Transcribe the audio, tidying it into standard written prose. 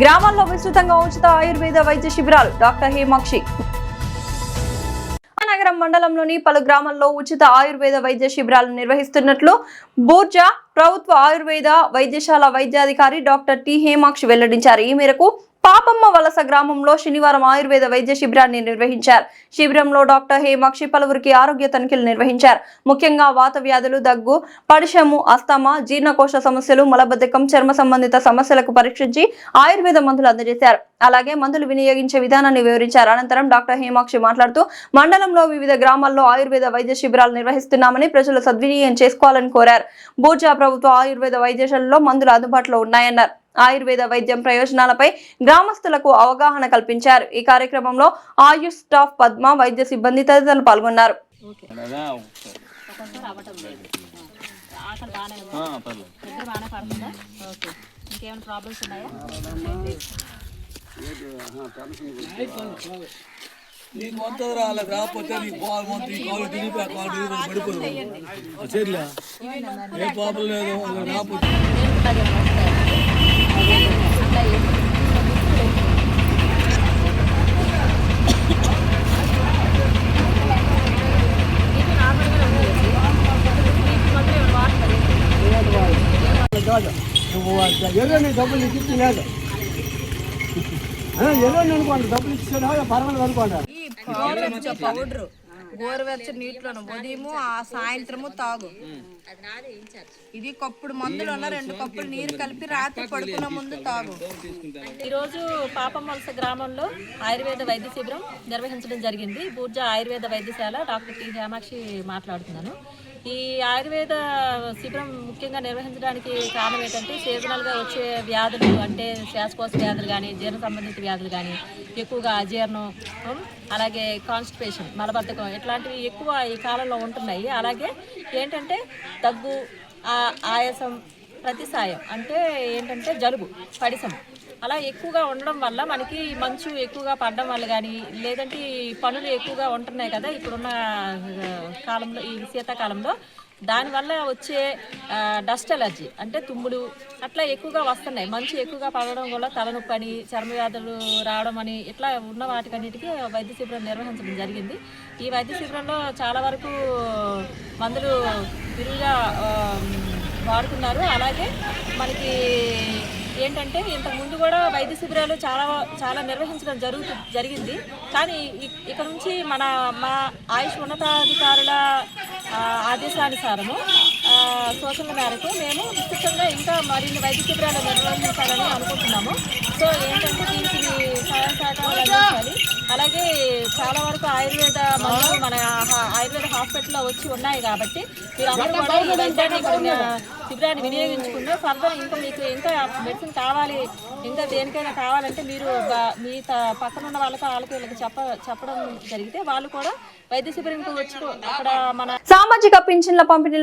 గ్రామాల్లో విస్తృతంగా ఉచిత ఆయుర్వేద వైద్య శిబిరాలు. డాక్టర్ హేమాక్షి. నగరం మండలంలోని పలు గ్రామాల్లో ఉచిత ఆయుర్వేద వైద్య శిబిరాలు నిర్వహిస్తున్నట్లు బూర్జా ప్రభుత్వ ఆయుర్వేద వైద్యశాల వైద్యాధికారి డాక్టర్ టి హేమాక్షి వెల్లడించారు. ఈ మేరకు పాపమ్మ వలస గ్రామంలో శనివారం ఆయుర్వేద వైద్య శిబిరాన్ని నిర్వహించారు. శిబిరంలో డాక్టర్ హేమాక్షి పలువురికి ఆరోగ్య తనిఖీలు నిర్వహించారు. ముఖ్యంగా వాత వ్యాధులు, దగ్గు, పడిశము, అస్తమా, జీర్ణకోశ సమస్యలు, మలబద్ధకం, చర్మ సంబంధిత సమస్యలకు పరీక్షించి ఆయుర్వేద మందులు అందజేశారు. అలాగే మందులు వినియోగించే విధానాన్ని వివరించారు. అనంతరం డాక్టర్ హేమాక్షి మాట్లాడుతూ మండలంలో వివిధ గ్రామాల్లో ఆయుర్వేద వైద్య శిబిరాలు నిర్వహిస్తున్నామని ప్రజలు సద్వినియోగం చేసుకోవాలని కోరారు. బూర్జా ప్రభుత్వ ఆయుర్వేద వైద్యశాలలో మందులు అందుబాటులో ఉన్నాయన్నారు. ఆయుర్వేద వైద్యం ప్రయోజనాలపై గ్రామస్తులకు అవగాహన కల్పించారు. ఈ కార్యక్రమంలో ఆయుష్ స్టాఫ్, పద్మ, వైద్య సిబ్బంది తదితరులు పాల్గొన్నారు. డబ్బులు ఇచ్చిలేదు డబ్బులు ఇచ్చేదా పర్వాలేదు అనుకోండి. పౌడర్ గోరువెచ్చని నీటిలోను ఉదయము ఆ సాయంత్రము తాగు. ఇది కప్పుడు మందులు 2 కప్పులు నీరు కలిపి రాత్రి పడుకున్న ముందు తాగు. ఈరోజు పాపమ్మ వలస గ్రామంలో ఆయుర్వేద వైద్య శిబిరం నిర్వహించడం జరిగింది. బూర్జా ఆయుర్వేద వైద్యశాల డాక్టర్ టి హేమాక్షి మాట్లాడుతున్నాను. ఈ ఆయుర్వేద శిబిరం ముఖ్యంగా నిర్వహించడానికి కారణం ఏంటంటే సీజనల్గా వచ్చే వ్యాధులు, అంటే శ్వాసకోశ వ్యాధులు కానీ, జీర్ణ సంబంధిత వ్యాధులు కానీ, ఎక్కువగా అజీర్ణం, అలాగే కాన్స్టిపేషన్, మలబద్ధకం ఇట్లాంటివి ఎక్కువ ఈ కాలంలో ఉంటున్నాయి. అలాగే ఏంటంటే దగ్గు, ఆయాసం, ప్రతిసాయం అంటే ఏంటంటే జలుబు, పడిసం అలా ఎక్కువగా ఉండడం వల్ల మనకి మంచు ఎక్కువగా పడడం వల్ల కానీ, లేదంటే పనులు ఎక్కువగా ఉంటున్నాయి కదా ఇప్పుడున్న కాలంలో, ఈ శీతాకాలంలో దానివల్ల వచ్చే డస్ట్ ఎలర్జీ అంటే తుమ్ములు అట్లా ఎక్కువగా వస్తున్నాయి. మంచు ఎక్కువగా పడడం వల్ల తలనొప్పి అని, చర్మ వ్యాధులు రావడం అని ఇట్లా ఉన్న వాటికన్నిటికీ వైద్య శిబిరం నిర్వహించడం జరిగింది. ఈ వైద్య శిబిరంలో చాలా వరకు మందులు విరివిగా వాడుతున్నారు. అలాగే మనకి ఏంటంటే ఇంతకుముందు కూడా వైద్య శిబిరాలు చాలా నిర్వహించడం జరిగింది. కానీ ఇక్కడ నుంచి మా ఆయుష్ ఉన్నతాధికారుల ఆదేశానుసారము సూచనల మేరకు మేము విస్తృతంగా ఇంకా మరిన్ని వైద్య శిబిరాలు నిర్వహించాలని అనుకుంటున్నాము. సో ఏంటంటే దీనికి సహాయ సహకారాలు అందించాలి. అలాగే చాలా వరకు ఆయుర్వేద మందులు మన ఆయుర్వేద హాస్పిటల్లో వచ్చి ఉన్నాయి కాబట్టి మీరందరూ కూడా ఈ వైద్యాన్ని శిబిరాన్ని వినియోగించుకుంటే ఫర్దర్ ఇంకా మీకు ఇంకా మెడిసిన్ కావాలి, ఇంకా దేనికైనా కావాలంటే మీరు మీ పక్కన ఉన్న వాళ్ళకి చెప్పడం జరిగితే వాళ్ళు కూడా వైద్య శిబిరంకి వచ్చి అక్కడ మన సామాజిక పింఛన్ల పంపిణీ